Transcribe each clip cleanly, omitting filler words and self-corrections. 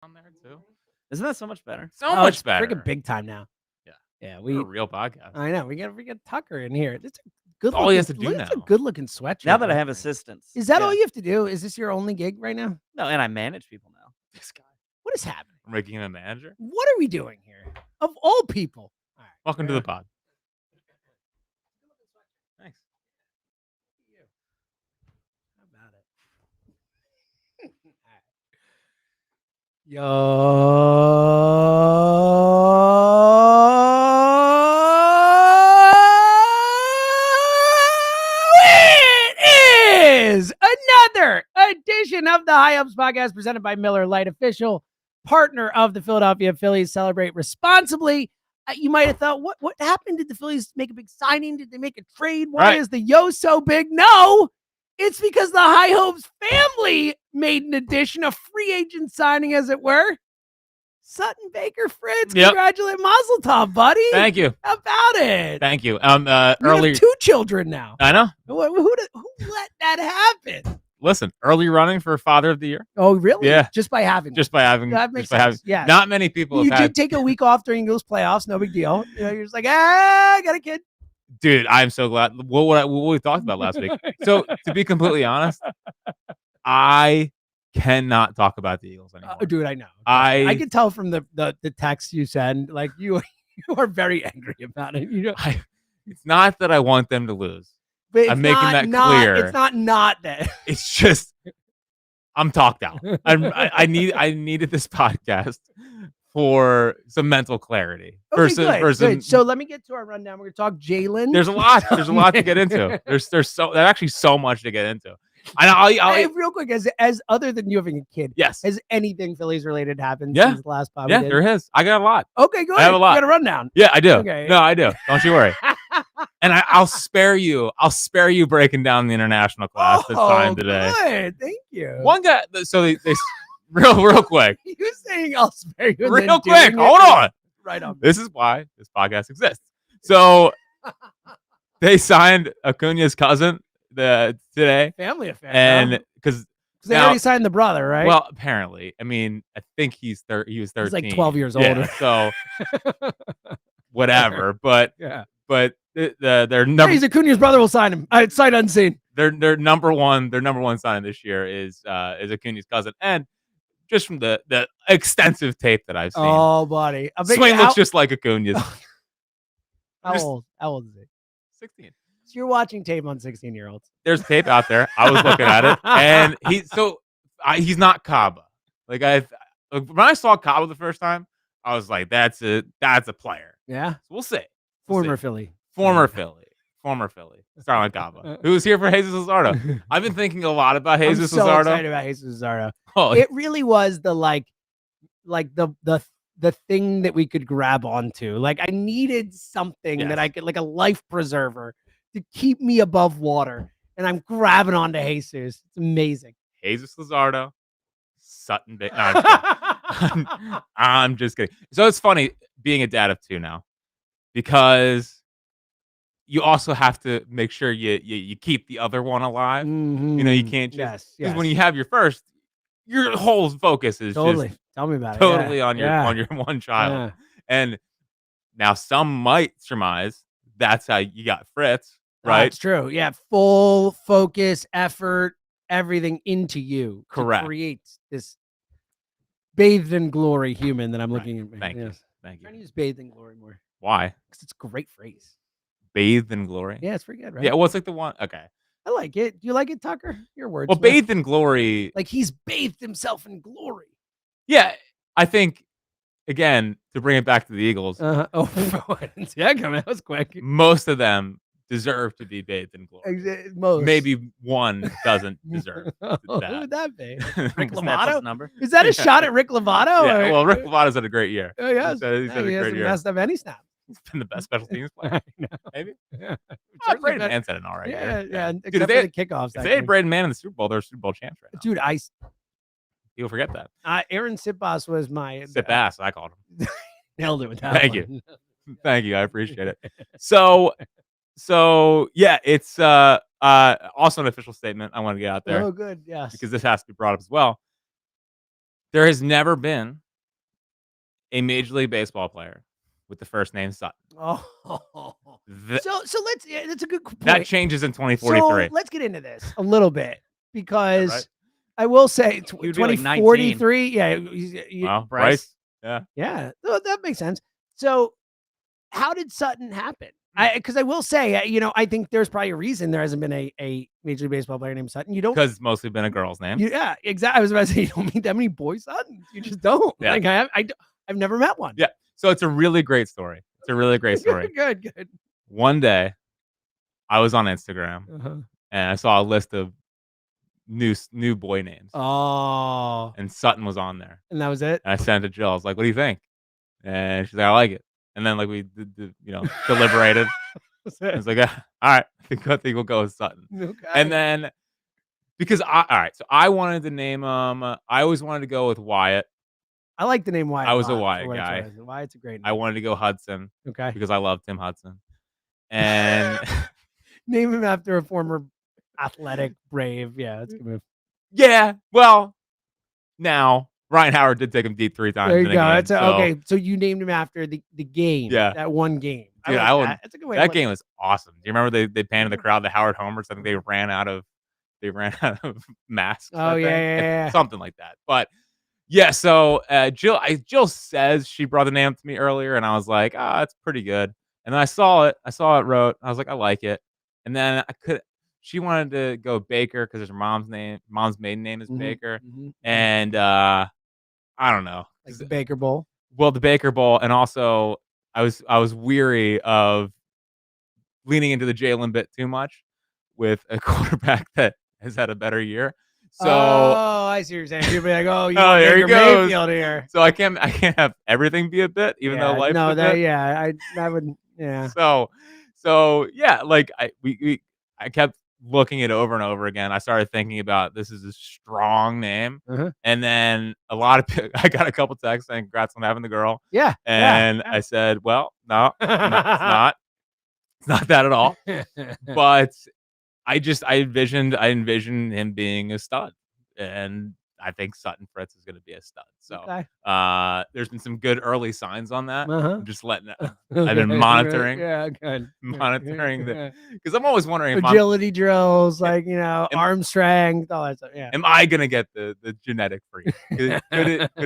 on there too. Isn't that so much better? So much better. Freaking big time now. Yeah, We're a real podcast. I know we got Tucker in here. It's a good. All he has to do It's a now. good looking sweatshirt. Now that I have assistants. Is that all you have to do? Is this your only gig right now? No, and I manage people now. This guy. What is happening? We're making him a manager. What are we doing here? Of all people. All right. Welcome to the pod. Thanks. How about it? It is another edition of the High Ups Podcast presented by Miller Lite, official partner of the Philadelphia Phillies. Celebrate responsibly. You might have thought, what happened? Did the Phillies make a big signing? Did they make a trade? Why is the yo so big? No, it's because the High Hopes family made an addition, a free agent signing, as it were. Sutton Baker Fritz, congratulate Mazel Tov, buddy. Thank you. How about it? Thank you. You have 2 children now. I know. Who let that happen? Listen, early running for Father of the Year. Oh, really? Yeah. Just by having. That makes sense. Yeah. Not many people You have did take a week off during those playoffs. No big deal. You're just like, I got a kid. Dude, I'm so glad. What we talked about last week. So, to be completely honest, I cannot talk about the Eagles anymore. Dude, I know. I can tell from the text you send. Like, you are very angry about it. It's not that I want them to lose. But I'm making that clear. It's not that. It's just I'm talked out. I needed this podcast for some mental clarity. Okay, good. So let me get to our rundown. We're gonna talk Jalen. There's a lot to get into. There's actually so much to get into. I'll real quick, as other than you having a kid, yes, has anything Phillies related happened since the last pod? Yeah, there has. I got a lot. Okay, good. I have a lot. You got a rundown. Yeah, I do. Okay. No, I do. Don't you worry. And I'll spare you. I'll spare you breaking down the international class this time today. Good. Thank you. One guy. So they real quick. You saying I'll spare you? Real quick. Hold on. Right on. This is why this podcast exists. So they signed Acuna's cousin today. Family affair. And because they already signed the brother, right? Well, apparently. I mean, I think he was 13. He's like 12 years older. So whatever. But yeah. But their number. He's Acuna's brother. Will sign him. Sight unseen. Their number one signing this year is Acuna's cousin, and just from the extensive tape that I've seen, oh buddy, Swain looks just like Acuna's. How old is he? 16. So you're watching tape on 16-year-olds. There's tape out there. I was looking at it, and he's not Kaba. Like when I saw Kaba the first time, I was like, that's a player. Yeah, so we'll see. Former Philly. Starling Kaba, who was here for Jesus Luzardo. I've been thinking a lot about Jesus Luzardo. I'm so excited about Jesus Luzardo. Oh, it really was the the thing that we could grab onto. Like, I needed something that I could, like a life preserver to keep me above water. And I'm grabbing onto Jesus. It's amazing. Jesus Luzardo, Sutton. No, I'm just kidding. So it's funny being a dad of 2 now, because you also have to make sure you keep the other one alive. Mm-hmm. You can't just because when you have your first, your whole focus is just tell me about totally on your one child. Yeah. And now some might surmise that's how you got Fritz, right? That's true. Yeah, full focus, effort, everything into you. Correct. To create this bathed in glory human that I'm looking at. Thank you. I'm trying to use bathed in glory more. Why? Because it's a great phrase. Bathed in glory. Yeah, it's pretty good, right? Yeah, well, it's like the one. Okay. I like it. Do you like it, Tucker? Your words. Well, bathed in glory. Like he's bathed himself in glory. Yeah, I think, again, to bring it back to the Eagles. I didn't see that coming. That was quick. Most of them deserve to be bathed in glory. Most. Maybe one doesn't deserve that. Who would that be? Rick Lovato number? Is that a shot at Rick Lovato? Yeah, well, Rick Lovato's had a great year. Oh, yeah. He's had a great year. Messed up any snap. He's been the best special teams player. Maybe. Yeah. Braden Mann's had an all right year. Yeah. Dude, Except for the kickoffs. If they had Braden Mann in the Super Bowl, they're Super Bowl champs right now. Dude, People forget that. Aaron Sipbas was my Sip-ass, I called him. Nailed it with that. Thank you. Thank you. I appreciate it. So yeah, it's also an official statement I want to get out there. Oh, good. Yes. Because this has to be brought up as well. There has never been a Major League Baseball player with the first name Sutton. Oh, Th- so let's. Yeah, that's a good point. that changes in So 2043. let's get into this a little bit because right? I will say He would be like 2043. Yeah, Well, Bryce. Yeah. yeah, that makes sense. So, how did Sutton happen? Hmm. Because I will say, I think there's probably a reason there hasn't been a Major League Baseball player named Sutton. You don't. Because it's mostly been a girl's name. Yeah, exactly. I was about to say you don't meet that many boy Suttons. You just don't. Yeah. Like I've never met one. Yeah. So it's a really great story. It's a really great story. Good. One day, I was on Instagram Uh-huh. and I saw a list of new boy names, Oh, and Sutton was on there. and that was it. And I sent it to Jill. I was like, "What do you think?" And she's like, "I like it." And then like we deliberated. I was like, "All right, I think we'll go with Sutton." Okay. And then because so I wanted to name him. I always wanted to go with Wyatt. I like the name Wyatt. I was a lot, Wyatt for what it's guy. worth. Wyatt's a great name. I wanted to go Hudson Okay. because I love Tim Hudson. And Name him after a former athletic Brave. Yeah, that's a good move. yeah, well, now Ryan Howard did take him deep 3 times. There you in a go. game, That's so okay. So you named him after the game. Yeah. That one game. Dude, I like that. That's a good way. That game was awesome. Do you remember they painted the crowd the Howard homers? I think they ran out of masks. Oh, yeah. Something like that. But yeah, so Jill says she brought the name to me earlier, and I was like, it's pretty good. And then I saw it wrote. I was like, I like it. And then she wanted to go Baker because her mom's maiden name is Baker. And I don't know. Like the Baker Bowl. Well, the Baker Bowl, and also I was weary of leaning into the Jalen bit too much with a quarterback that has had a better year. So I see what you're saying. You'll be like, you Oh, want there he Baker goes. Mayfield here. so I can't have everything be a bit, even though life. No, is a bit. I would. Yeah. So yeah, like I kept looking it over and over again. I started thinking about this is a strong name, and then I got a couple texts saying congrats on having the girl. Yeah. And I said, well, no, it's not that at all. But I envisioned him being a stud, and I think Sutton Fritz is going to be a stud. So Okay. there's been some good early signs on that. I'm just letting it. I've Okay, been monitoring. Yeah, good. Monitoring because I'm always wondering if agility drills, like arm strength, all that stuff. Yeah. am I gonna get the genetic freak? Could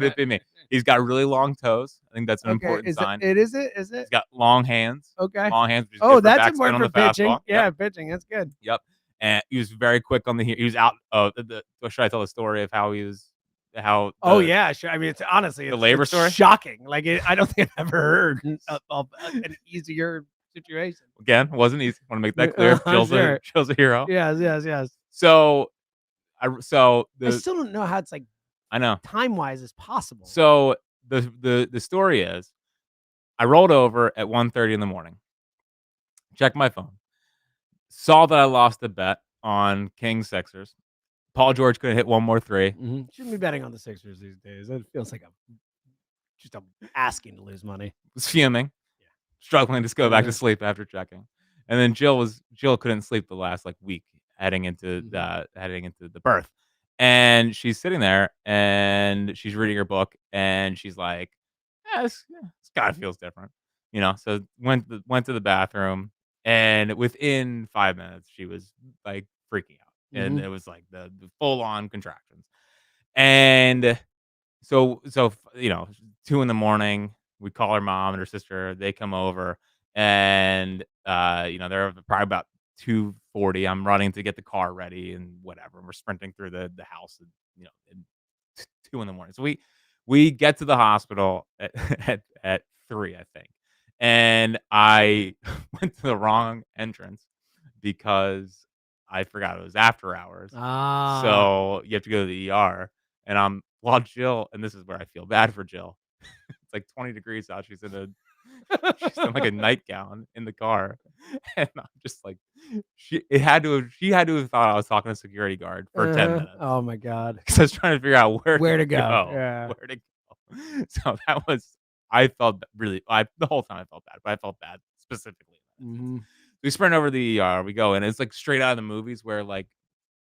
it be me? He's got really long toes. I think that's an important sign. Is it? He's got long hands. Okay. Long hands. Which is Oh, good for that's backspin important on for the pitching. fastball. Yeah, Yep. pitching. That's good. Yep. And he was very quick on the. He was out. Should I tell the story of how he was? Yeah, sure. I mean, it's honestly the labor it's story? shocking. Like I don't think I've ever heard of an easier situation. Again, wasn't easy. Want to make that clear. Sure. Jill's a hero. Yes. So, I still don't know how it's like I know time wise is possible. So the story is, I rolled over at 1:30 in the morning. Checked my phone. Saw that I lost a bet on Kings Sixers. Paul George could have hit one more 3. Shouldn't be betting on the Sixers these days. It feels like I'm asking to lose money. Was fuming, struggling to go back to sleep after checking. And then Jill couldn't sleep the last week heading into the birth. And she's sitting there and she's reading her book and she's like, this kind of feels different. So went to the bathroom and within 5 minutes she was like freaking out. And it was like the full on contractions. And so 2 a.m, we call her mom and her sister. They come over and they're probably about 2:40. I'm running to get the car ready and whatever. We're sprinting through the house at 2 a.m. So we get to the hospital at 3, I think. And I went to the wrong entrance because I forgot it was after hours. So you have to go to the ER. And Jill, and this is where I feel bad for Jill. It's like 20 degrees out. She's in like a nightgown in the car. And I'm just like, she had to have thought I was talking to a security guard for 10 minutes. Oh my God. Because I was trying to figure out where to go. Yeah. Where to go. So I felt really, the whole time I felt bad, but I felt bad specifically. We sprint over the ER. We go, and it's like straight out of the movies where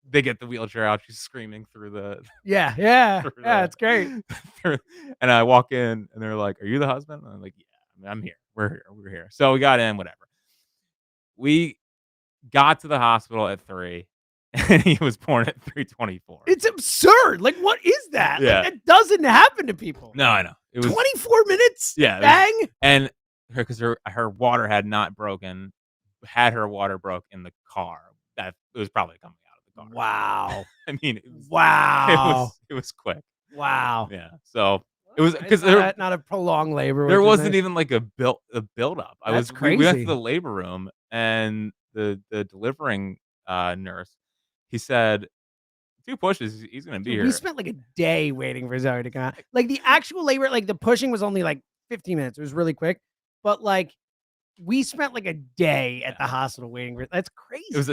they get the wheelchair out. She's screaming through the. Yeah. through It's great. And I walk in, and they're like, "Are you the husband?" And I'm like, "Yeah, I'm here. We're here." So we got in. Whatever. We got to the hospital at 3, and he was born at 3:24. It's absurd. Like, what is that? Yeah. Like, that doesn't happen to people. No, I know. It was 24 minutes? Yeah, it was- Bang? and because her water had not broken, had her water broke in the car. That it was probably coming out of the car. Wow. I mean, it was, Wow. it was quick. Wow. Yeah. So it was because It's not a prolonged labor. there which is wasn't nice. even like a build up. That's We went crazy. to the labor room, and the delivering nurse, he said, 2 pushes, he's gonna be Dude, here. we spent like a day waiting for Zoe to come out. Like the actual labor, like the pushing was only like 15 minutes. It was really quick. But like we spent like a day at the hospital waiting for that's crazy. It was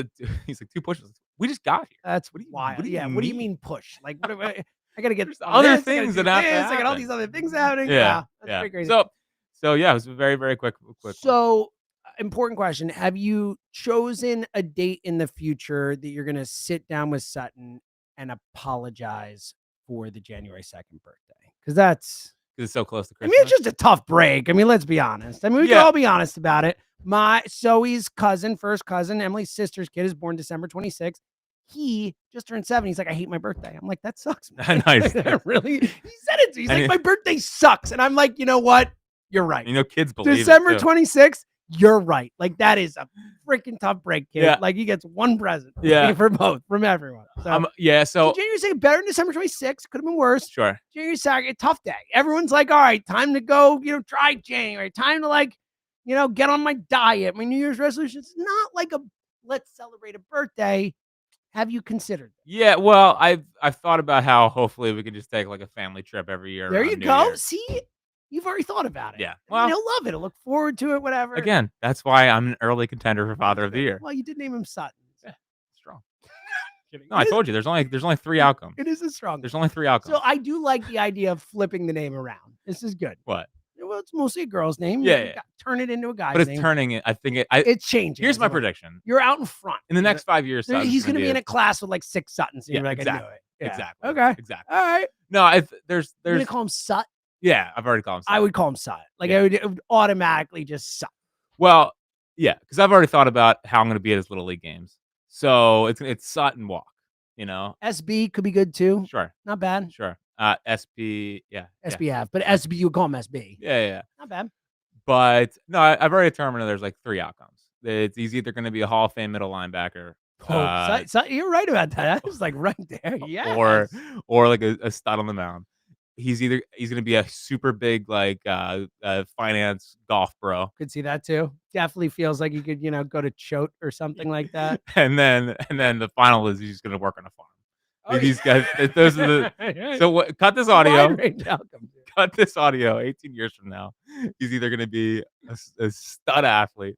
he's like 2 pushes. We just got here. That's What do you- wild. what do you What do you mean? mean push? Like what do I gotta get There's on other this, I gotta things do that have to this, I got all happen. these other things happening. Yeah. That's Yeah. pretty crazy. So yeah, it was a very, very quick one. So important question. Have you chosen a date in the future that you're gonna sit down with Sutton and apologize for the January 2nd birthday? Because that's It's so close to I Christmas. mean, it's just a tough break. I mean, let's be honest. I mean, we can Yeah. all be honest about it. My Zoe's first cousin, Emily's sister's kid is born December 26th. He just turned 7. He's like, I hate my birthday. I'm like, that sucks. Man. Nice. Really? He said it to me. He's And like, my birthday sucks. And I'm like, you know what? You're right. Kids believe December it too. 26th, you're right. Like, that is a freaking tough break, kid. Yeah. Like, he gets one present Yeah. for both, from everyone. So, Yeah. so So January 2nd, better than December 26th. Could have been worse. sure. January 2nd, tough day. Everyone's like, all right, time to go, try January. Time to get on my diet. My New Year's resolution. It's not like a let's celebrate a birthday. Have you considered this? Yeah. Well, I've thought about how hopefully we can just take like a family trip every year. There around you New go. Year's. See, you've already thought about it. Yeah. Well, Well, he'll love it. He'll look forward to it, whatever. again, that's why I'm an early contender for Father of the Year. Well, you did name him Sutton. Yeah. Strong. No, I told you there's only 3 outcomes. It is a strong. There's only 3 outcomes. So I do like the idea of flipping the name around. This is good. What? Well, it's mostly a girl's name. Yeah, You yeah. turn it into a guy's But it's name. turning it. I think It's changing. here's as my it goes. prediction. You're out in front. In the next 5 years, Sutton's He's going to be in be a class with like 6 Suttons. And Yeah, you're like, I exactly. knew it. Yeah. Exactly. Okay. Exactly. All right. No, there's You're going to call him Sut? yeah, I've already called him. I Sutton. would call him Sut. Like, Yeah. it would automatically just Sut. Well, yeah, because I've already thought about how I'm going to be at his little league games. So it's Sutton walk. SB could be good too. Sure, Not bad. sure. SP, yeah, SBF, but SB, you would call him SB. yeah. Not bad. But no, I've already determined that there's like 3 outcomes. He's either going to be a Hall of Fame middle linebacker, You're right about that. I was like right there. Yeah. or like a stud on the mound. He's going to be a super big like finance golf bro, Could see that too. Definitely feels like you could, go to Choate or something like that. and then the final is he's going to work on a farm. Oh, These guys, those are the. So cut this audio. Wide range outcomes. Cut this audio. 18 years from now, he's either going to be a stud athlete,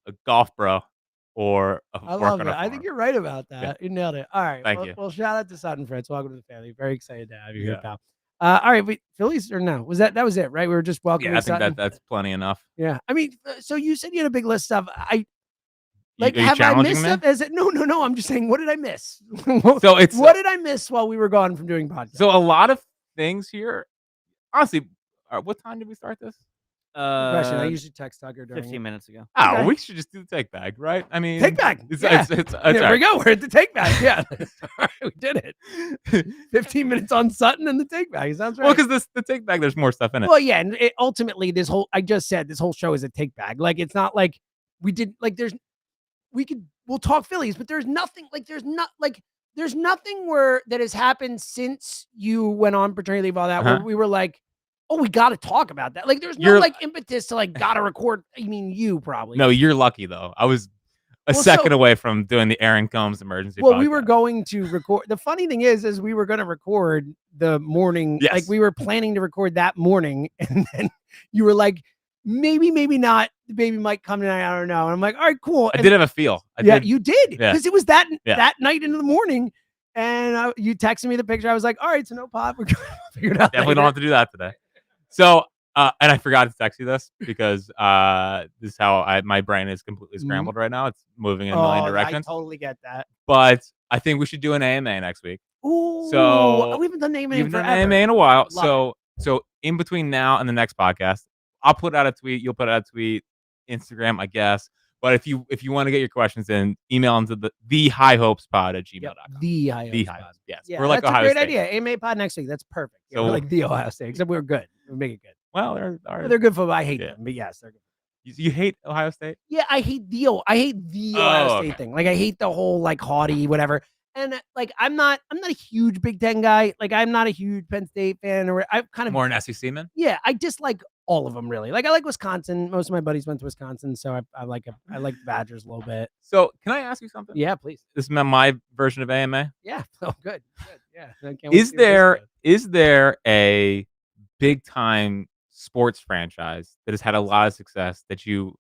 a golf bro, or I work love on it. a farm. I think you're right about that. Yeah. You nailed it. All right. Thank you. Well, shout out to Sutton Fritz. Welcome to the family. Very excited to have you here, Yeah. pal. All right. Wait, Phillies or no? That was it, right? We were just welcoming Yeah, I think Sutton. that's plenty enough. Yeah. I mean, so you said you had a big list of Are you have I challenging missed me? stuff? Is it no? I'm just saying, what did I miss? So it's what did I miss while we were gone from doing podcasts? so a lot of things here. Honestly, what time did we start this? Question. I usually text Tucker during 15 minutes ago. Oh, Okay. we should just do the take bag, right? I mean, Take back. It's, Yeah. it's There all we go. We're at the take back. Yeah. All right, we did it. 15 minutes on Sutton and the take back. Sounds right. Well, because the take bag, there's more stuff in it. Well, yeah, and ultimately, I just said this whole show is a take bag. Like, it's not like we did. Like, we'll talk Phillies, but there's nothing. Like, there's nothing that has happened since you went on paternity leave, all that. Where we were like, oh, we got to talk about that. Like, there's no impetus to gotta record. I mean, you probably. No, you're lucky though. I was a second away from doing the Aaron Combs emergency. Well, podcast. we were going to record. The funny thing is we were going to record the morning. Yes. Like we were planning to record that morning, and then you were like, maybe not. The baby might come tonight. I don't know. And I'm like, all right, cool. I did have a feel. You did because it was that Yeah. night into the morning, and you texted me the picture. I was like, all right, so no pod. We're gonna figure it out. Definitely don't have to do that today. So, and I forgot to text you this because this is how my brain is completely scrambled right now. It's moving in a million directions. I totally get that. But I think we should do an AMA next week. Ooh, So we haven't done AMA we in haven't done forever. AMA in a while. Love So in between now and the next podcast, I'll put out a tweet. You'll put out a tweet, Instagram, I guess. But if you want to get your questions in, email them to the highhopespod@gmail.com. Yep, the High The Hopes High Pod. Hopes, yes. Yeah, We're like that's Ohio a great State. idea. AMA pod next week. That's perfect. Yeah, So- we're like the Ohio State, except we're good. We make it good. Well, They're good football. I hate Yeah. them, but yes, they're good. you hate Ohio State? Yeah, I hate the Ohio State thing. Like I hate the whole like haughty whatever. And like I'm not a huge Big Ten guy. Like I'm not a huge Penn State fan, or I'm kind of More an SEC man? yeah. I dislike all of them really. Like I like Wisconsin. Most of my buddies went to Wisconsin, so I like the Badgers a little bit. So can I ask you something? Yeah, please. This is my version of AMA. Yeah. Oh, good. Yeah. I can't wait Is to see where this there a big time sports franchise that has had a lot of success that you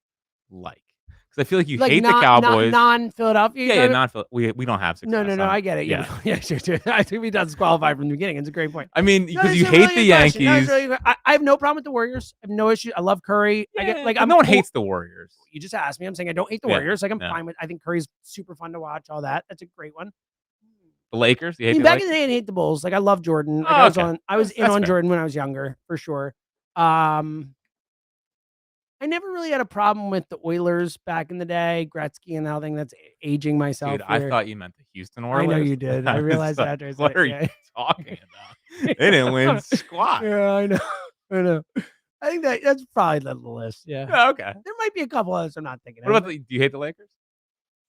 like? Because I feel like you goes. hate the Cowboys. Non-Philadelphia. Yeah, not we don't have success. No. I get it. Yeah, sure. I think we disqualified from the beginning. It's a great point. I mean, No, because it's you a hate really the good question. No, Yankees. it's really good. I have no problem with the Warriors. I have no issue. I love Curry. I get like but I'm no one cool- hates the Warriors. You just asked me. I'm saying I don't hate the Yeah, Warriors. Like I'm yeah. fine with. I think Curry's super fun to watch. All that. That's a great one. The Lakers. You I hate mean, the back Lakers? in the day, I hate the Bulls. Like I love Jordan. Like, Oh, I was okay. on. I was in That's on fair. Jordan when I was younger, for sure. I never really had a problem with the Oilers back in the day. Gretzky and everything. That's aging myself. Dude, I here. thought you meant the Houston I Oilers. know you did. I realized like, after I said what it, are yeah. you talking about? They didn't win squat. Yeah, I know. I know. I think that's probably the list. Yeah. Yeah, okay. There might be a couple others I'm not thinking of. What about do you hate the Lakers?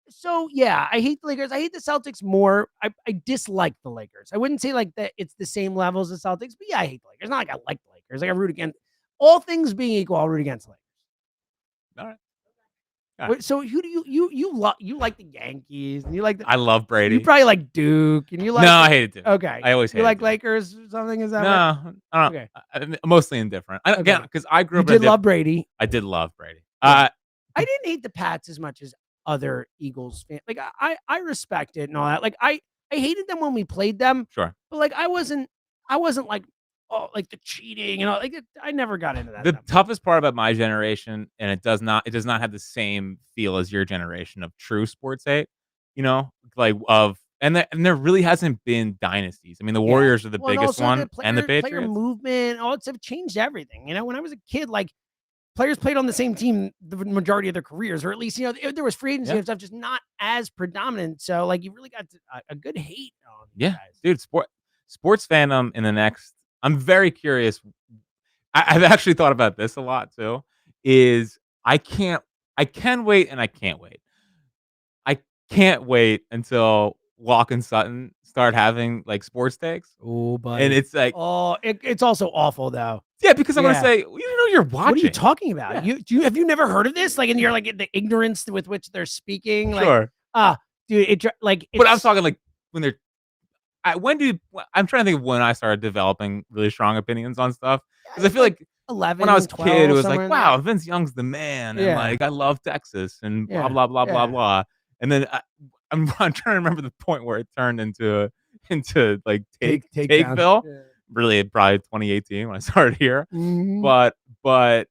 So yeah, I hate the Lakers. I hate the Celtics more. I dislike the Lakers. I wouldn't say like that it's the same level as the Celtics, but yeah, I hate the Lakers. Not like I like the Lakers. Like I root against all things being equal, I'll root against the Lakers. All right. So who do you like the Yankees and you like the I love Brady. you probably like Duke and you like No, I hate it too. okay. I always you hated like Duke. Lakers or something? Is that right? No, I don't. Okay. I'm mostly indifferent. Again, Okay. because I grew You up. in a did love Brady. I did love Brady. Yeah. I didn't hate the Pats as much as other Eagles fans. Like I respect it and all that. Like I hated them when we played them, Sure. but like I wasn't like oh like the cheating and all like I never got into that. The stuff. toughest part about my generation, and it does not have the same feel as your generation of true sports hate. You know, like and there really hasn't been dynasties. I mean, the Yeah. Warriors are the Well, and biggest also one, the and the player Patriots. movement, all that stuff changed everything. You know, when I was a kid, like players played on the same team the majority of their careers, or at least there was free agency Yeah. and stuff, just not as predominant. So like you really got a good hate on these Yeah, guys. dude, sports fandom in the next. I'm very curious. I've actually thought about this a lot too. I can wait and I can't wait. I can't wait until Walk and Sutton start having like sports takes, Oh, but and it's like, it's also awful though. yeah, because I'm Yeah. gonna say, well, you know, you're watching. What are you talking about? Yeah. Have you never heard of this? Like, and you're like the ignorance with which they're speaking. Like, Sure, dude, like, but I'm it's- talking like when they're. I'm trying to think of when I started developing really strong opinions on stuff, because I feel like 11. when I was a 12, kid, it was somewhere like, in wow, there. Vince Young's the man, and Yeah. like I love Texas, and blah Yeah, blah blah blah yeah. blah. And then I'm trying to remember the point where it turned into like Takeville. Yeah. Really, probably 2018 when I started here. Mhm. But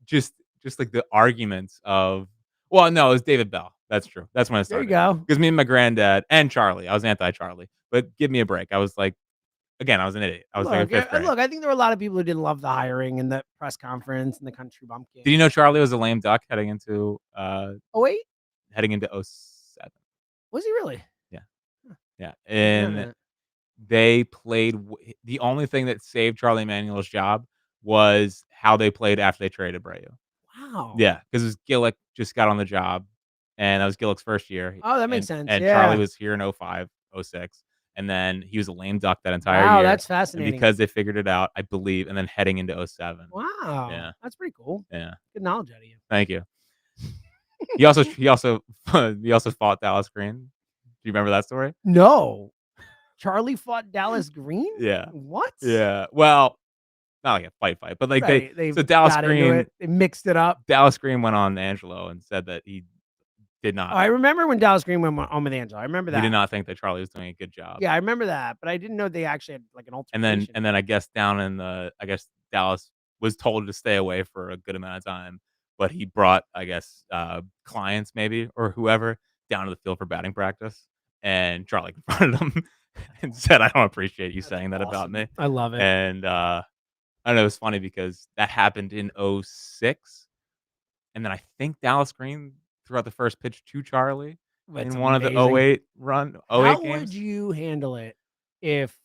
just like the arguments of, well, no, it was David Bell. That's true. That's when I There you started. go. Because me and my granddad and Charlie, I was anti-Charlie. But give me a break. I was like, again, I was an idiot. I was like in fifth grade. Look, I think there were a lot of people who didn't love the hiring and the press conference and the country bumpkin. Did you know Charlie was a lame duck heading into Oh wait, 07? was he really? Yeah, I didn't know and that. they played. The only thing that saved Charlie Manuel's job was how they played after they traded Abreu. Wow. Yeah, because Gillick just got on the job, and that was Gillick's first year. Oh, that makes and, sense. And Yeah. Charlie was here in 05, 06, and then he was a lame duck that entire Wow, year. that's And fascinating. because they figured it out, I believe, and then heading into 07. Wow. Yeah. That's pretty cool. Yeah, Good knowledge out of you. thank you. he also fought Dallas Green. Do you remember that story? No. Charlie fought Dallas Green? Yeah. What? Yeah. Well, not like a fight, but like Right, so Dallas got into Green it. They mixed it up. Dallas Green went on Angelo and said that he did not. Oh, I remember when Dallas Green went on with Angelo. I remember that. He did not think that Charlie was doing a good job. Yeah, I remember that, but I didn't know they actually had like an altercation. And then I guess Dallas was told to stay away for a good amount of time, but he brought clients maybe or whoever down to the field for batting practice, and Charlie confronted him and said, "I don't appreciate you saying that about me." I love it. And I don't know, it was funny because that happened in '06, and then I think Dallas Green threw out the first pitch to Charlie That's in one of the amazing. '08 run, '08 How games. would you handle it if,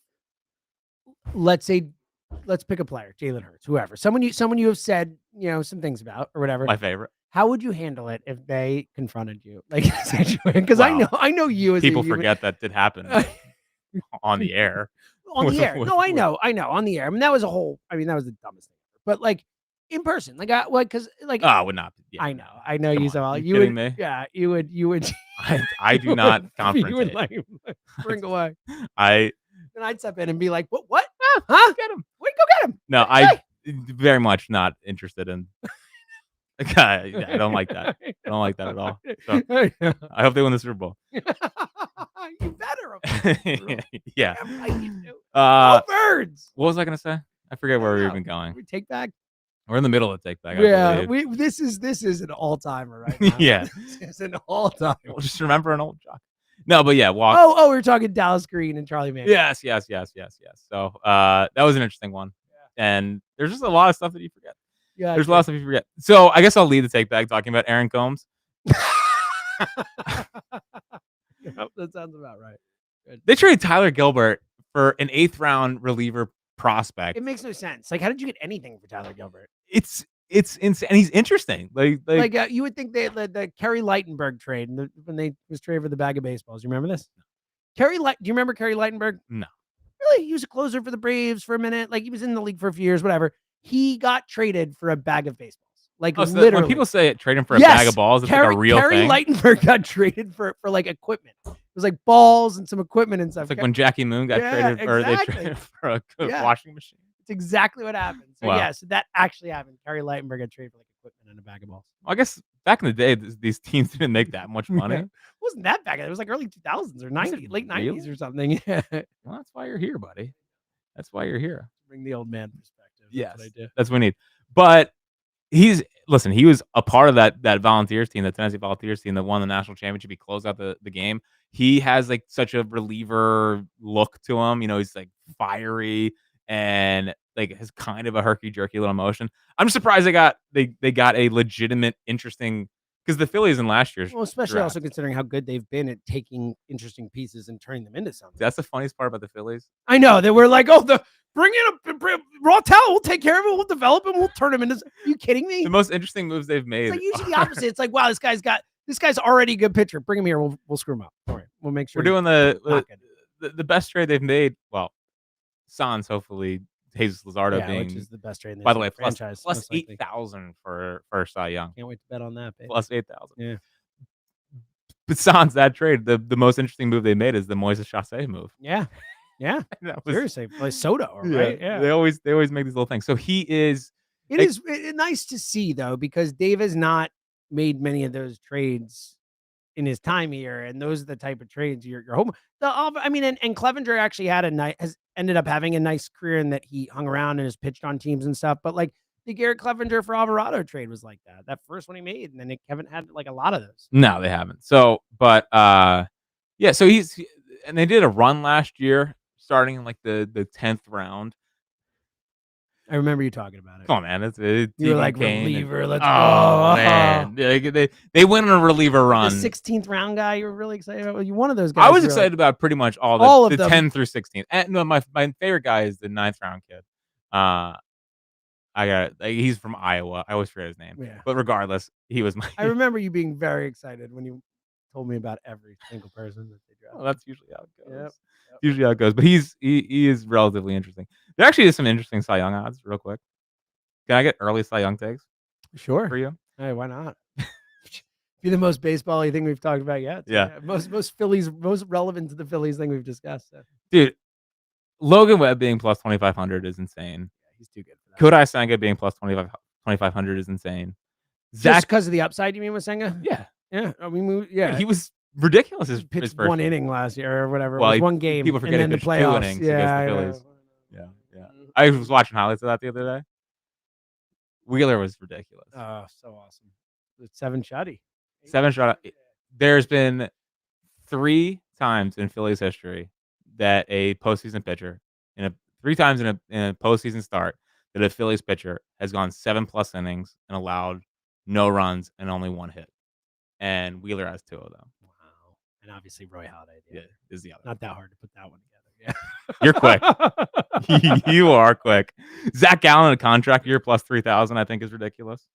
let's pick a player, Jalen Hurts, whoever, someone you have said, some things about or whatever. My favorite. How would you handle it if they confronted you? Like, because Wow. I know you as People a human. forget that did happen on the air. On the air. No, I know, on the air. I mean, that was that was the dumbest thing ever. But like in person, because Oh, I would not. Yeah, I know Come you on, so well. you You kidding would, me? yeah, you would. I do not You would confrontate. like bring away. I And I'd step in and be like, "What? Huh? get him. Wait, go get him." No, What did I very much not interested in. I don't like that. I don't like that at all. So say? I hope they win the Super Bowl. You better. Yeah. Damn right you do. Uh, Go Birds. what was I gonna say? I forget where we were know. even going. We take back. We're in the middle of take back. I Yeah, believe. this is an all timer right now. Yeah. This is an all timer. We'll just remember an old jock. No, but yeah, walk. Oh, we were talking Dallas Green and Charlie Manning. Yes. So that was an interesting one. And there's just a lot of stuff that you forget. Yeah, There's a lot of stuff you forget. So I guess I'll lead the take back talking about Aaron Combs. Yep, that sounds about right. They traded Tyler Gilbert for an 8th round reliever prospect. It makes no sense. Like, how did you get anything for Tyler Gilbert? It's insane. And he's interesting. Like You would think the Kerry Lightenberg trade when they was traded for the bag of baseballs. You remember this? Do you remember Kerry Lightenberg? No. Really? He was a closer for the Braves for a minute. Like, he was in the league for a few years, whatever. He got traded for a bag of baseballs. Like, so literally. when people say it, trade him for a bag of balls, it's like a real Kerry thing. Lightenberg got traded for like equipment. It was like balls and some equipment and stuff. It's like when Jackie Moon got traded, or they exactly. traded for a Yeah. washing machine. It's exactly what happened. So Wow. yeah, so that actually happened. Kerry Lightenberg got traded for like equipment and a bag of balls. Well, I guess back in the day, these teams didn't make that much money. Yeah. It wasn't that back? It was like early 2000s or 90s, late 90s really? or something. Yeah. Well, that's why you're here, buddy. That's why you're here. Bring the old man perspective. Yes, That's what I do. that's what we need. But he was a part of that Volunteers team, the Tennessee Volunteers team that won the national championship. He closed out the game. He has like such a reliever look to him. He's like fiery and like has kind of a herky jerky little motion. I'm just surprised they got a legitimate, interesting, because the Phillies in last year's Well, especially draft, also considering how good they've been at taking interesting pieces and turning them into something. that's the funniest part about the Phillies. I know they were like, bring in a raw talent. We'll take care of it. We'll develop him. We'll turn him into. Are you kidding me? The most interesting moves they've made. It's like usually the opposite. It's like, wow, this guy's already a good pitcher. Bring him here. We'll screw him up. All right, we'll make sure We're doing not the best trade they've made. Well, Sans, hopefully, Jesus Luzardo being, which is the best trade in the by the way, franchise. plus most likely. 8,000 for Cy Young. Can't wait to bet on that, baby. Plus 8,000. Yeah. But Sans, that trade, the most interesting move they made is the Moises Chassé move. Yeah. Yeah. That was, Seriously, like Soto, right? Yeah. They always make these little things. So he is. It is nice to see though, because Dave has not made many of those trades in his time here, and those are the type of trades you're hoping. And Clevenger actually has ended up having a nice career in that he hung around and has pitched on teams and stuff. But like the Garrett Clevenger for Alvarado trade was like that. That first one he made, and then they haven't had like a lot of those. No, they haven't. So, but so and they did a run last year, starting in like the 10th round. I remember you talking about it. Come on, man! It's You're like reliever. Let's go. Oh Man, they went on a reliever run. The 16th round guy, you were really excited about. You one of those guys. I was excited about pretty much all of the them. 10 through 16. And no, my favorite guy is the 9th round kid. He's from Iowa. I always forget his name. Yeah. But regardless, he was my. I remember you being very excited when you told me about every single person that they drafted. Well, that's usually how it goes. Yep. Usually how it goes. But he is relatively interesting. There actually is some interesting Cy Young odds, real quick. Can I get early Cy Young takes Sure. for you? Hey, why not? Be the most baseball-y thing we've talked about yet. Yeah. Most Phillies, most relevant to the Phillies thing we've discussed. So. Dude, Logan Webb being plus 2,500 is insane. Yeah, he's too good for that. Kodai Senga being plus 2,500 is insane. Just because of the upside, you mean, with Senga? Yeah. Yeah. I mean, yeah. He was ridiculous. His pitched first one inning last year or whatever. Well, it was one game. people forget and then he the pitched 2 playoffs. innings Yeah, against the Phillies. Yeah. I was watching highlights of that the other day. Wheeler was ridiculous. Oh, so awesome. It's 7 shotty. 7 shot. There's been 3 times in Phillies history that a postseason pitcher three times in a postseason start that a Phillies pitcher has gone 7+ innings and allowed no runs and only 1 hit. And Wheeler has 2 of them. Wow. And obviously Roy Halladay. Yeah, is the other. Not that hard to put that one together. Yeah. You're quick. You are quick. Zach Gallen, a contract year plus 3,000, I think is ridiculous.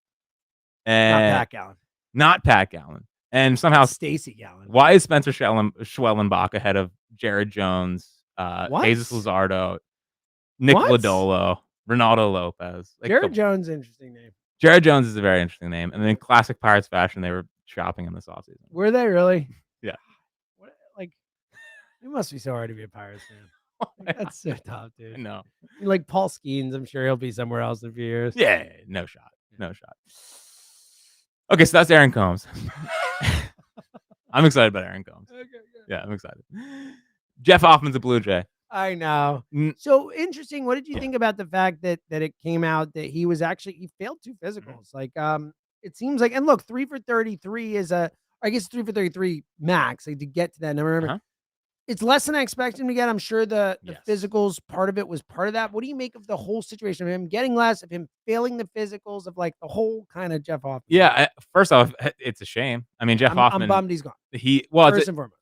And Not Pat Gallen. Not Pat Gallen. And somehow Stacy Gallen. why is Spencer Schwellenbach ahead of Jared Jones, Jesus Luzardo, Nick Lodolo, Ronaldo Lopez? Like, Jared Jones, interesting name. Jared Jones is a very interesting name. And then in classic Pirates fashion, they were shopping him this offseason. Were they really? Yeah. Like, it must be so hard to be a Pirates fan. Like, that's so tough, dude. No. Like Paul Skeens, I'm sure he'll be somewhere else in a few years. Yeah, no shot. No shot. Okay, so that's Aaron Combs. I'm excited about Aaron Combs. Okay, good. Yeah, I'm excited. Jeff Hoffman's a Blue Jay. I know. So interesting. What did you think about the fact that it came out that he failed 2 physicals? Like, it seems like, and look, 3 for 33 is I guess 3 for 33 max, like to get to that number. Remember, it's less than I expected him to get. I'm sure the physicals part of it was part of that. What do you make of the whole situation of him getting less, of him failing the physicals, of like the whole kind of Jeff Hoffman? Yeah, first off, it's a shame. I mean, Jeff Hoffman. I'm bummed he's gone. First and foremost.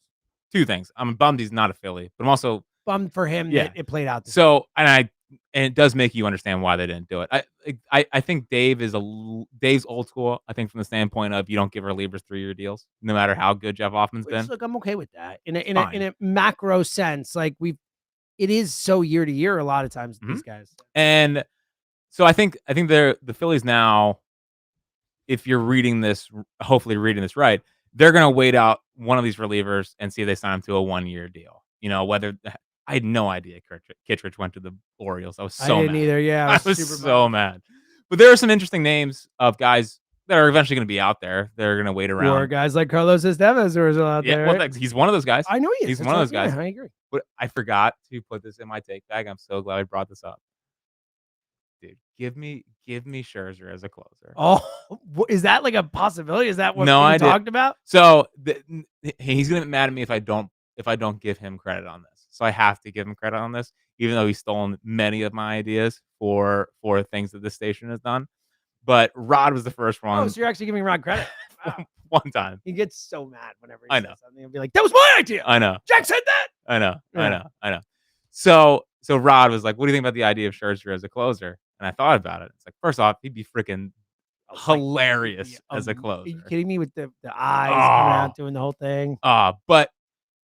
2 things. I'm bummed he's not a Philly, but I'm also bummed for him that it played out. So, and it does make you understand why they didn't do it. I think Dave's old school. I think from the standpoint of you don't give relievers 3-year deals, no matter how good Jeff Hoffman's been. Look, I'm okay with that in a macro sense. Like it is so year to year a lot of times with these guys. And so I think the Phillies now, if you're hopefully reading this right, they're gonna wait out one of these relievers and see if they sign him to a 1-year deal. You know, whether I had no idea Kittredge went to the Orioles. I was so mad. I didn't either. Yeah, I was so mad. But there are some interesting names of guys that are eventually going to be out there. They're going to wait around. Or guys like Carlos Estevez who are still out there. Well, he's one of those guys. I know he is. He's one of those guys. I agree. But I forgot to put this in my take bag. I'm so glad I brought this up. Dude, give me Scherzer as a closer. Oh, is that like a possibility? Is that what we talked about? So he's going to be mad at me if I don't give him credit on this. So I have to give him credit on this, even though he's stolen many of my ideas for things that this station has done. But Rod was the first one. Oh, so you're actually giving Rod credit. Wow. One time. He gets so mad whenever he says something. He'll be like, that was my idea. I know. Jack said that. I know. So Rod was like, what do you think about the idea of Scherzer as a closer? And I thought about it. It's like, first off, he'd be freaking hilarious as a closer. Are you kidding me with the eyes coming out doing the whole thing? But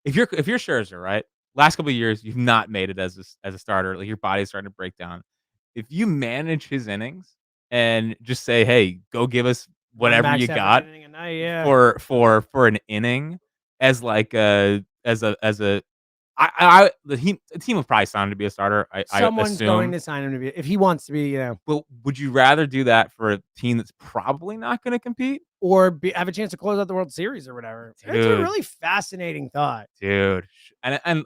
if you're Scherzer, right? Last couple of years, you've not made it as a starter. Like your body's starting to break down. If you manage his innings and just say, "Hey, go give us whatever you got for an inning," as like the team will probably sign him to be a starter. Someone's assume. going to sign him to be if he wants to be. But would you rather do that for a team that's probably not going to compete, or have a chance to close out the World Series or whatever? Dude, it's a really fascinating thought, dude. And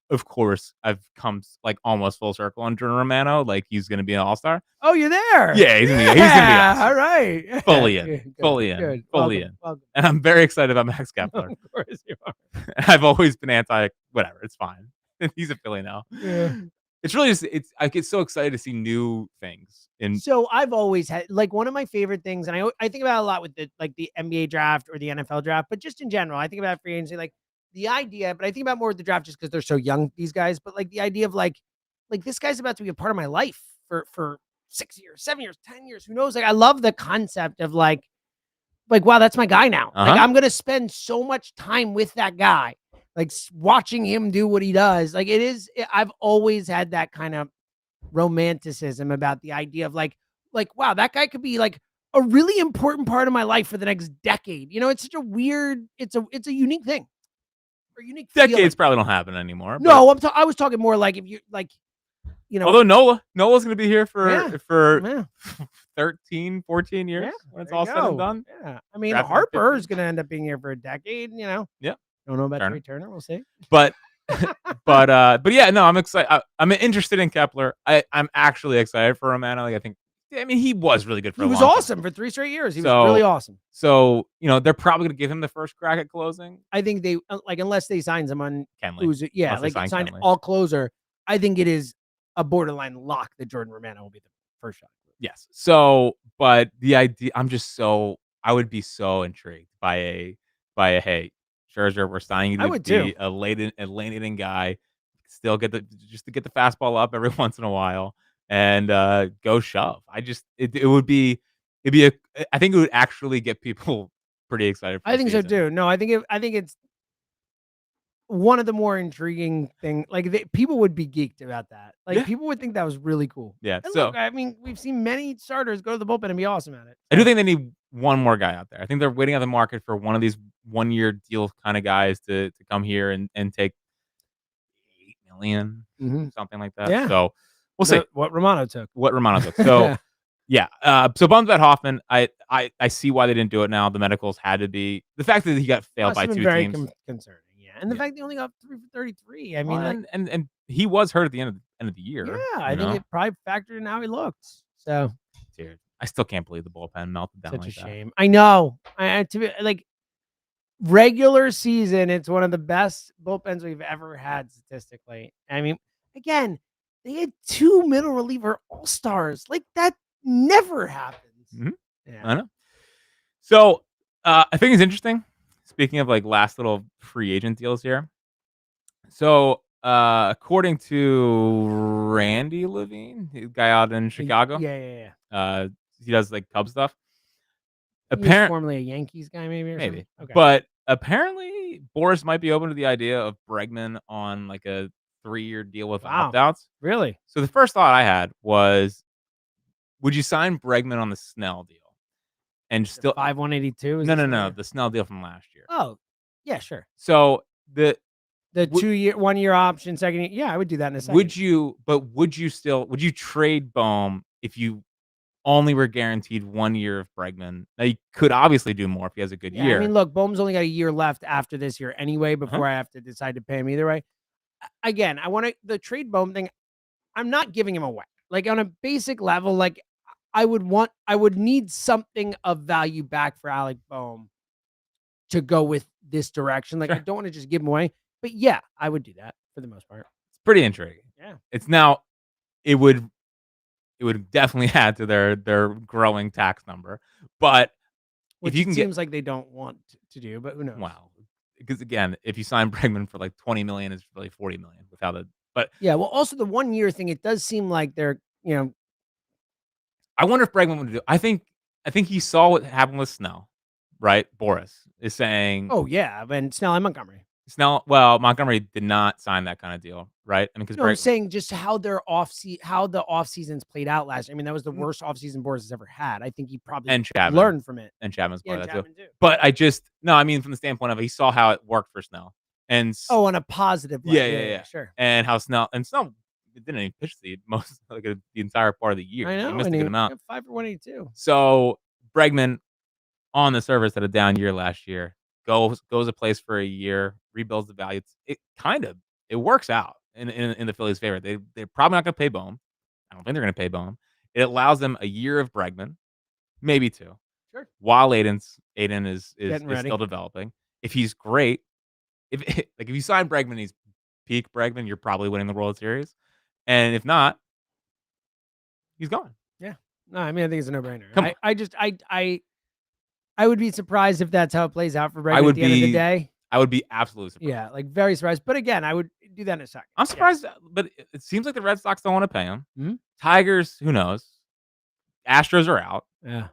of course, I've come like almost full circle on Jordan Romano. Like he's going to be an all-star. Oh, you're there. Yeah, he's going to be awesome. All right. Fully in. Welcome. And I'm very excited about Max Kepler. Of course you are. I've always been anti whatever. It's fine. He's a Philly now. Yeah. It's really just I get so excited to see new things. So I've always had like one of my favorite things, and I think about it a lot with the NBA draft or the NFL draft, but just in general, I think about free agency, like the idea, but I think about more with the draft just because they're so young, these guys, but like the idea of like this guy's about to be a part of my life for 6 years, 7 years, 10 years, who knows? Like I love the concept of like, wow, that's my guy now. Like I'm going to spend so much time with that guy, like watching him do what he does. Like I've always had that kind of romanticism about the idea of like, wow, that guy could be like a really important part of my life for the next decade. You know, it's such a weird, it's a unique thing. Or unique decades feeling. Probably don't happen anymore. No, I was talking more like if you like, you know. Although Nola's going to be here for 13, 14 years when it's all said and done. Yeah, I mean Harper is going to end up being here for a decade. You know. Yeah. Don't know about Trey Turner. We'll see. But yeah, no, I'm excited. I'm interested in Kepler. I'm actually excited for Romano. Like I think I mean, he was really good for He a was long time. awesome for 3 straight years. He was really awesome. So, they're probably going to give him the first crack at closing. I think they unless they sign someone Kenley. who's sign Kenley. all closer. I think it is a borderline lock that Jordan Romano will be the first shot. Yes. So, but the idea, I would be so intrigued by a hey, Scherzer, we're signing you I to would be too. a late inning guy, still to get the fastball up every once in a while and go shove. I think it would actually get people pretty excited. I think so too. No, I think it's one of the more intriguing thing. Like people would be geeked about that. Like people would think that was really cool. Yeah. And So look, I mean, we've seen many starters go to the bullpen and be awesome at it. I do think they need one more guy out there. I think they're waiting on the market for one of these 1-year deal kind of guys to come here and take $8 million, something like that. Yeah. So we'll see what Romano took. So yeah. So bummed about Hoffman. I see why they didn't do it now. The medicals had to be the fact that he got failed by 2 teams. Concerning. Yeah. And the fact they only got 3 for 33. I mean, and he was hurt at the end of the year. Yeah, I think it probably factored in how he looked. So, dude, I still can't believe the bullpen melted down. Such like a that. shame. I know. To be like regular season, it's one of the best bullpens we've ever had statistically. I mean, again, they had 2 middle reliever all-stars. Like that never happens. Yeah. I know. So I think it's interesting. Speaking of like last little free agent deals here. So according to Randy Levine, the guy out in Chicago. Yeah. He does like Cub stuff. Apparently, formerly a Yankees guy, maybe. Okay. But apparently, Boris might be open to the idea of Bregman on like a 3-year deal with opt-outs. Really? So the first thought I had was, would you sign Bregman on the Snell deal? And still 5/182? No, the Snell deal from last year. Oh, yeah, sure. So the 2-year, 1-year option, second year. Yeah, I would do that in a second. Would you trade Bohm if you only were guaranteed 1 year of Bregman? Now you could obviously do more if he has a good year. I mean, look, Bohm's only got a year left after this year anyway, before I have to decide to pay him either way. Again, the trade Bohm thing. I'm not giving him away. Like on a basic level, like I would need something of value back for Alec Bohm to go with this direction. Like I don't want to just give him away, but yeah, I would do that for the most part. It's pretty intriguing. Yeah. It would definitely add to their growing tax number, but Which if you can seems like they don't want to do, but who knows? Wow, because again, if you sign Bregman for like $20 million, it's really $40 million without it. But yeah, well, also the 1-year thing, it does seem like they're I wonder if Bregman would do. I think he saw what happened with Snell, right? Boris is saying, oh yeah, and Snell and Montgomery. Montgomery did not sign that kind of deal, right? I mean, because I'm saying just how the off seasons played out last year. I mean, that was the worst off season Boris has ever had. I think he probably learned from it. And Chapman's part of that too. But I mean, from the standpoint of he saw how it worked for Snell, and on a positive way. Yeah, sure. And how Snell didn't even pitch the entire part of the year. I know, he missed a good amount. 5 for 182. So Bregman, on the surface, had a down year last year. Goes a place for a year, rebuilds the value. It works out in the Phillies' favor. They're probably not going to pay Bohm. I don't think they're going to pay Bohm. It allows them a year of Bregman, maybe 2. Sure. While Aiden is still developing. If he's great, if you sign Bregman, he's peak Bregman, you're probably winning the World Series. And if not, he's gone. Yeah. No, I mean, I think it's a no-brainer. I would be surprised if that's how it plays out for Bregman at the end of the day. I would be absolutely surprised. Yeah, like very surprised. But again, I would do that in a second. I'm surprised, but it seems like the Red Sox don't want to pay him. Mm-hmm. Tigers, who knows? Astros are out. Yeah.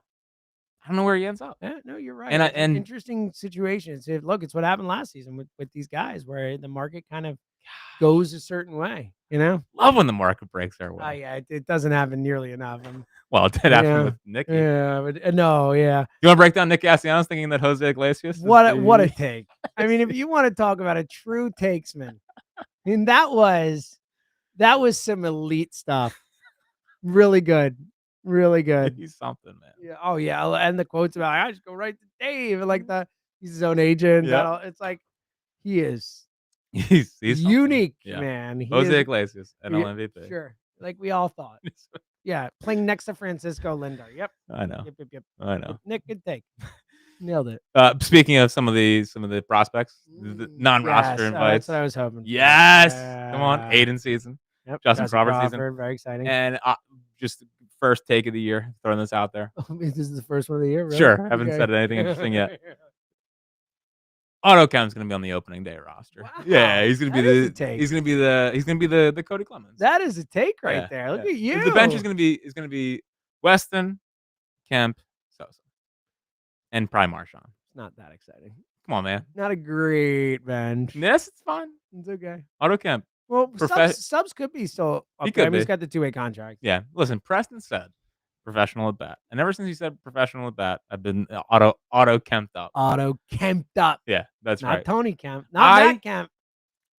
I don't know where he ends up. Yeah, no, you're right. And it's an interesting situation. Look, it's what happened last season with these guys, where the market kind of goes a certain way. Love when the market breaks our way. Yeah, it doesn't happen nearly enough. It did happen with Nicky. Yeah, but no, yeah. You want to break down Nick Castellanos thinking that Jose Iglesias? What a take! I mean, if you want to talk about a true takesman, I mean that was some elite stuff. Really good. Really good. He's something, man. Yeah. Oh, yeah. And the quotes about I just go right to Dave, and he's his own agent. Yeah. It's like he is. He's unique, man. Jose Iglesias, NL MVP. Sure. Like we all thought. Yeah, playing next to Francisco Lindor. Yep. I know. Yep. I know. Nick, good take. Nailed it. Speaking of some of the prospects, the non-roster Yes, invites. that's what I was hoping for. Yes, come on, Yeah. Aiden season, Yep. Justin Crawford season, very exciting. and just first take of the year, throwing this out there. This is the first one of the year, really? Sure, haven't Okay. said anything interesting yet. Otto Kemp's gonna be on the opening day roster. Wow, Yeah, he's gonna be that is a take. he's gonna be the Cody Clemens. That is a take right Yeah, there. Look yeah. at you. The bench is gonna be Weston, Kemp, Sosa, and probably Marshawn. It's not that exciting. Come on, man. Not a great bench. Yes, it's fine. It's okay. Otto Kemp. Well, subs could be still. He Okay. could I mean, he's be. got the 2-way contract. Yeah. Listen, Preston said professional at bat, and ever since he said professional at bat, I've been auto Kemped up. Auto Kemped up. Yeah, that's Not right. Tony Kemp. Not Matt Kemp.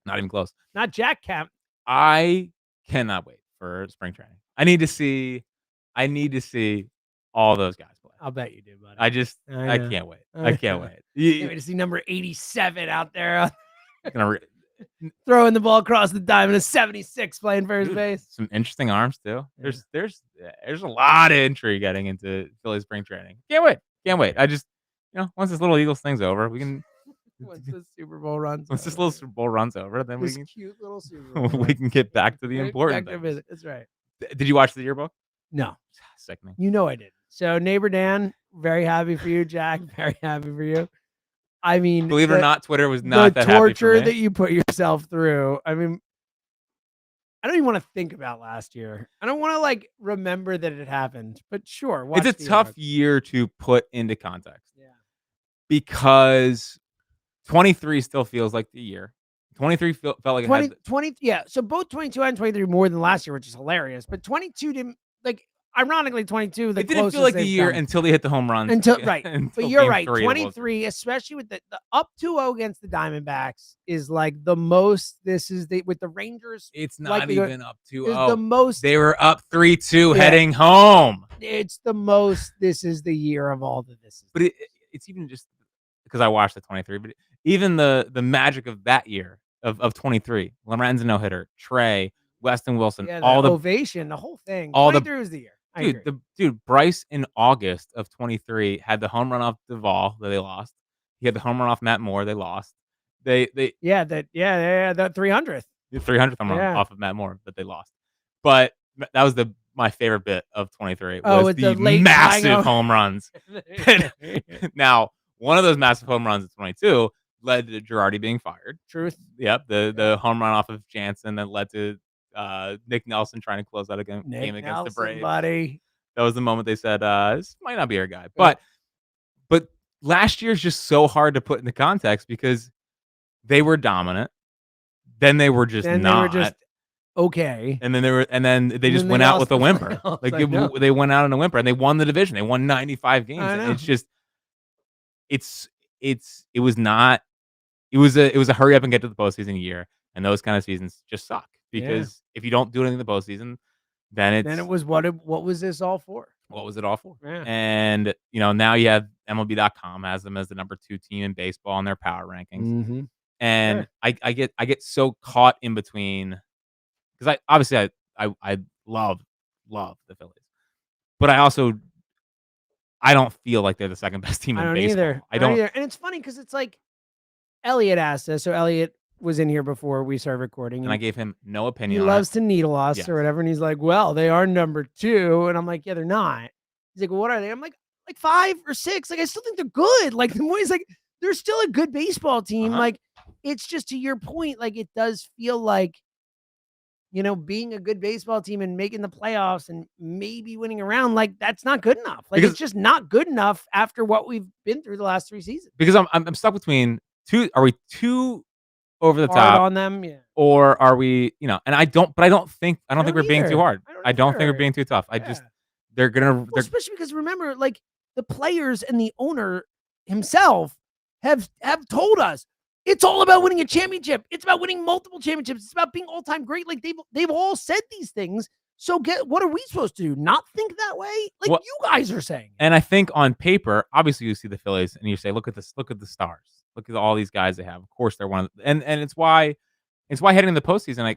Not even close. Not Jack Kemp. I cannot wait for spring training. I need to see all those guys play. I'll bet you do, buddy. I can't wait. I can't wait. Can't wait to see number 87 out there Gonna throwing the ball across the diamond. A 76 playing first base. some interesting arms too. There's a lot of intrigue getting into Philly spring training. Can't wait. I just once this little Eagles thing's over, we can. Once the Super Bowl runs. Once this little Super Bowl runs over, then this we can cute little Super Bowl. we can get back to the important back to things. visit. That's right. Did you watch the yearbook? No. Sickening. You know I did. So neighbor Dan, very happy for you. Jack, very happy for you. I mean, believe it or not, Twitter was not the that torture happy for me. that you put yourself through. I mean, I don't even want to think about last year. I don't want to remember that it happened. But sure, watch It's a the tough yearbook. year to put into context. Yeah. Because 23 still feels like the year. 23 felt like it had 20, yeah. So both 22 and 23 more than last year, which is hilarious. But 22 didn't ironically 22. it didn't feel like the year until they hit the home runs. Right. But you're right. 23, especially with the up 2-0 against the Diamondbacks, is like the most. This is with the Rangers. It's not even up 2-0. The most. They were up 3-2 heading home. It's the most. This is the year of all the this. But it's even just because I watched the 23. But even the magic of that year of 23, Lorenzo no hitter, Trey, Weston Wilson, all the ovation, the whole thing. All 23 was the year. Dude, Bryce in August of 23 had the home run off Duvall that they lost. He had the home run off Matt Moore. They lost. That 300th. The 300th home run off of Matt Moore that they lost. But that was my favorite bit of 23 was the massive home runs. Now, one of those massive home runs at 22 led to Girardi being fired. Truth. Yep, the home run off of Jansen that led to Nick Nelson trying to close out a game against the Braves. Buddy. That was the moment they said, this might not be our guy. But last year's just so hard to put into context because they were dominant. Then they were just not. They were just okay. And then they just went out with a whimper. They went out in a whimper and they won the division. They won 95 games. And it's just it was a hurry up and get to the postseason year. And those kind of seasons just suck. Because if you don't do anything in the postseason, then it was what was this all for? What was it all for? Yeah. And now you have MLB.com has them as the number 2 team in baseball in their power rankings. Mm-hmm. And I get so caught in between because I love the Phillies, but I don't feel like they're the second best team in baseball. I don't either. And it's funny because it's like Elliot asked us. So Elliot was in here before we started recording. And I gave him no opinion. He loves to needle us or whatever. And he's like, well, they are number 2. And I'm like, yeah, they're not. He's like, well, what are they? I'm like 5 or 6. Like, I still think they're good. Like, he's like, they're still a good baseball team. Like, it's just to your point. Like, it does feel like, being a good baseball team and making the playoffs and maybe winning a round, like, that's not good enough. Like, it's just not good enough after what we've been through the last 3 seasons. Because I'm stuck between two. Are we too over the hard top on them, or are we, and I don't think we're being too hard. I don't think we're being too tough. Especially because remember, like the players and the owner himself have told us it's all about winning a championship. It's about winning multiple championships. It's about being all-time great. Like they've all said these things. So what are we supposed to do? Not think that way? Like you guys are saying. And I think on paper, obviously you see the Phillies and you say, look at this, look at the stars. Look at all these guys they have. Of course, they're one of and it's why heading in the postseason,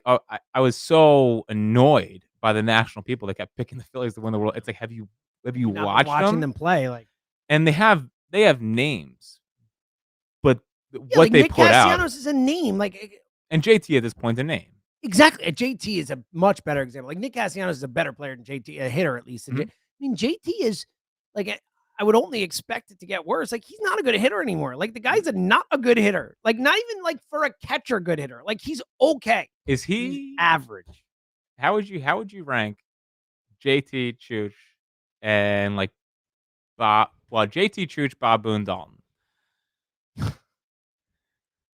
I was so annoyed by the national people that kept picking the Phillies to win the world. It's like, have you Not been watched watching them play? Like, And they have names, but what like they Nick put out, Castellanos is a name. Like, and JT at this point a name. exactly. JT is a much better example. Like Nick Castellanos is a better player than JT, a hitter at least. Mhm. I mean, JT is like, I would only expect it to get worse. Like, he's not a good hitter anymore. Like, the guy's not a good hitter. Like, not even like for a catcher, good hitter. Like, he's okay. Is He's he average? How would you rank JT, Chooch, and like Bob? Well, JT, Chooch, Bob Boone, Dalton.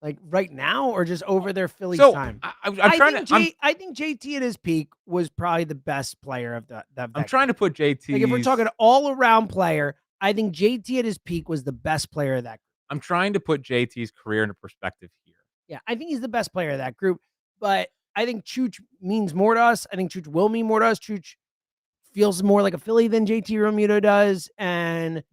Like right now, or just over their Phillies So time? I'm trying to. I think JT at his peak was probably the best player of that. I'm trying to put JT. Like, if we're talking all around player, I think JT at his peak was the best player of that group. I'm trying to put JT's career into perspective here. Yeah, I think he's the best player of that group. But I think Chooch means more to us. I think Chooch will mean more to us. Chooch feels more like a Philly than JT Realmuto does, and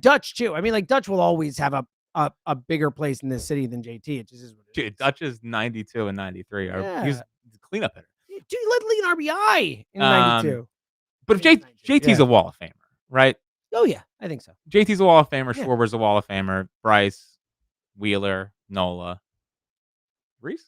Dutch too. I mean, like Dutch will always have a bigger place in this city than JT. It just is what it is. Dutch is 92 and 93. Yeah. He's a cleanup hitter. Dude, he led the league in RBI in 92. But if JT's a Wall of Famer, right? Oh yeah, I think so. JT's a Wall of Famer. Yeah. Schwarber's a Wall of Famer. Bryce, Wheeler, Nola, Reese.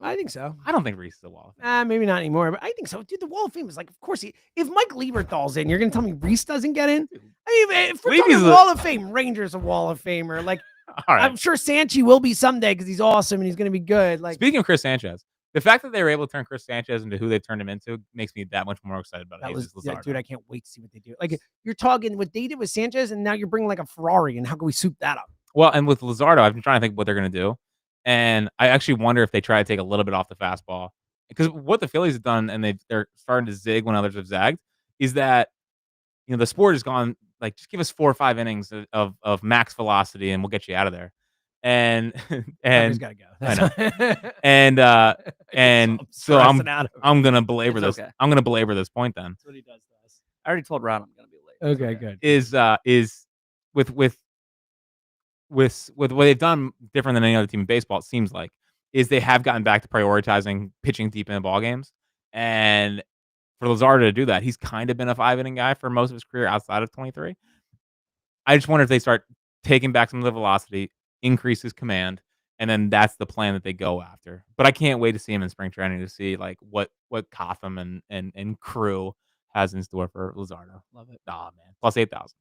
I think so. I don't think Reese is a Wall of Famer. Maybe not anymore, but I think so. Dude, the Wall of Fame is like, of course, if Mike Lieberthal's in, you're going to tell me Reese doesn't get in? I mean, if we're talking Wall of Fame, Ranger's a Wall of Famer. Like, all right. I'm sure Sanchi will be someday because he's awesome and he's going to be good. Like, speaking of Chris Sanchez, the fact that they were able to turn Chris Sanchez into who they turned him into makes me that much more excited about it. Dude, I can't wait to see what they do. Like, you're talking what they did with Sanchez, and now you're bringing like a Ferrari, and how can we soup that up? Well, and with Luzardo, I've been trying to think what they're going to do. And I actually wonder if they try to take a little bit off the fastball. Because what the Phillies have done, and they're starting to zig when others have zagged, is that, the sport has gone, like, just give us 4 or 5 innings of max velocity, and we'll get you out of there. And He's got to go. I know. And so I'm gonna belabor this. Okay. I'm gonna belabor this point then. That's what he does to us. I already told Ron I'm gonna be late. Okay, good. Is with what they've done different than any other team in baseball, it seems like, is they have gotten back to prioritizing pitching deep in the ball games. And for Luzardo to do that, he's kind of been a 5-inning guy for most of his career outside of 23. I just wonder if they start taking back some of the velocity, increase his command, and then that's the plan that they go after. But I can't wait to see him in spring training to see like what Cotham and crew has in store for Luzardo. Love it. Oh man, plus 8,000.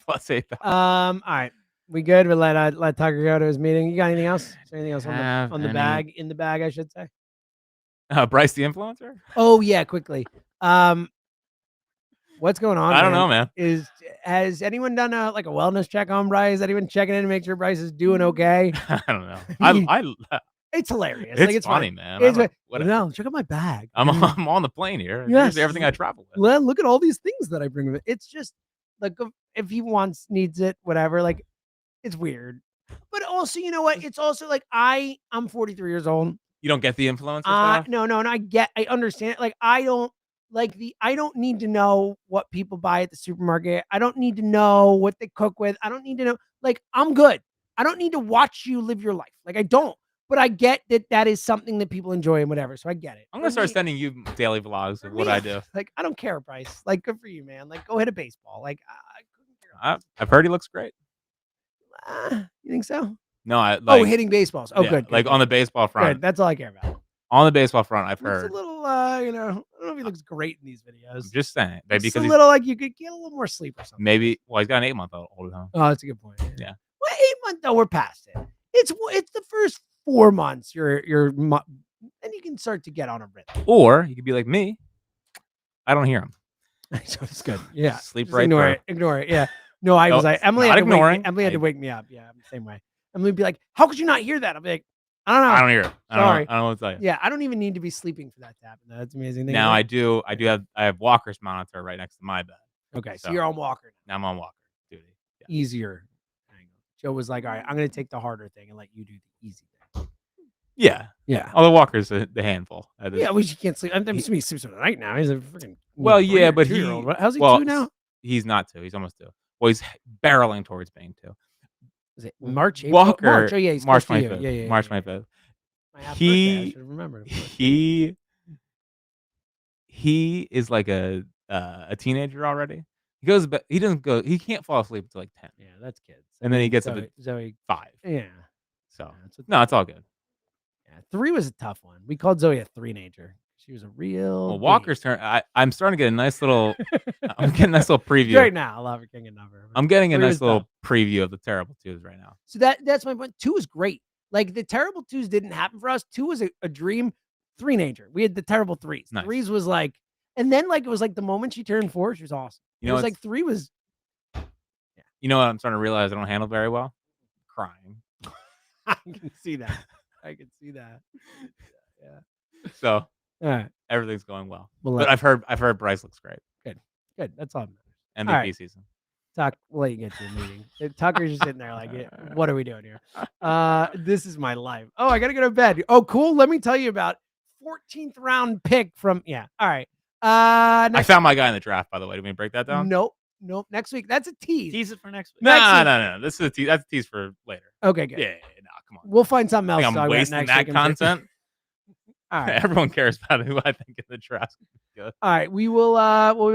Plus 8,000. All right. We good? We'll let Tucker go to his meeting. You got anything else? Is there anything else on the bag? In the bag, I should say. Bryce the influencer? Oh yeah, quickly. What's going on? I don't know, man. Has anyone done a wellness check on Bryce? Anyone checking in to make sure Bryce is doing okay? I don't know. It's hilarious. It's funny, man. No, check out my bag. I'm on the plane here. Yes. Here's everything I travel with. Well, look at all these things that I bring with. It's just like, if he needs it, whatever. Like, it's weird. But also, you know what? It's also like I'm 43 years old. You don't get the influencer stuff? No. I understand. Like, I don't need to know what people buy at the supermarket. I don't need to know what they cook with. I don't need to know. Like, I'm good. I don't need to watch you live your life. Like, I don't. But I get that is something that people enjoy and whatever. So I get it. I'm going to start sending you daily vlogs of what I do. Like, I don't care, Bryce. Like, good for you, man. Like, go hit a baseball. Like, I couldn't care. I've heard he looks great. You think so? No, hitting baseballs. Oh, yeah, good. Like, on the baseball front. Good. That's all I care about. On the baseball front, I've heard. It's a little, I don't know if he looks great in these videos. I'm just saying. Maybe it's a little like you could get a little more sleep or something. Maybe, he's got an 8-month-old at home. Oh, that's a good point. Yeah. Well, 8 months, though, we're past it. It's the first 4 months. Then you can start to get on a rhythm. Or you could be like me. I don't hear him. So it's good. Yeah. Sleep right ignore through. it. Ignore it. Yeah. No, I was like, Emily had to wake me up. Yeah, I'm the same way. Emily would be like, how could you not hear that? I'll be like, I don't know. I don't hear it. Sorry. I don't know what to tell you. Yeah, I don't even need to be sleeping for that to happen. That's amazing. Now I have Walker's monitor right next to my bed. Okay, so you're on Walker. Now I'm on Walker duty. Yeah. Easier. Joe was like, all right, I'm going to take the harder thing and let you do the easy thing. Yeah. Yeah. Although Walker's the handful. Yeah, well, you can't sleep. I'm assuming he sleeps at night now. He's a freaking. Well, yeah, but how's he 2 now? He's not 2. He's almost 2. Well, he's barreling towards being 2. Is it March? April? Walker. March. Oh, yeah, he's March 25th. Yeah. March 25th. I should have remembered. He he is like a teenager already. He goes, but he doesn't go. He can't fall asleep until like 10. Yeah, that's kids. And then he gets up at Zoe. 5. Yeah. So That's what no, it's all good. Yeah, 3 was a tough one. We called Zoe a 3-nager. She was a real. Well, Walker's turn. I'm starting to get a nice little. I'm getting a nice little preview. Right now, I love it. Can't get enough of her. I'm getting a 3 nice was little tough. preview of the terrible twos right now. So that's my point. 2 was great. Like the terrible 2s didn't happen for us. 2 was a dream. 3-nager. We had the terrible 3s. Nice. 3s was like, and then like it was like the moment she turned 4, she was awesome. You know, it was like 3 was. You know what I'm starting to realize I don't handle very well? Crying. I can see that. I can see that. Yeah. So All right. everything's going well. We'll But let- I've heard Bryce looks great. Good. That's all that matters. MVP All right. season. We'll let you get to your meeting. Tucker's just sitting there like, what are we doing here? This is my life. Oh, I got to go to bed. Oh, cool. Let me tell you about 14th round pick from, yeah. All right. I found my guy in the draft, by the way. Did we break that down? Nope. Next week. That's a tease. Tease it for next week. No. This is a tease. That's a tease for later. Okay, good. Yeah, no, come on. We'll find something else. I to think talk I'm about wasting next that week. content. All right. Everyone cares about who I think in the draft. All right. We will, we'll be back.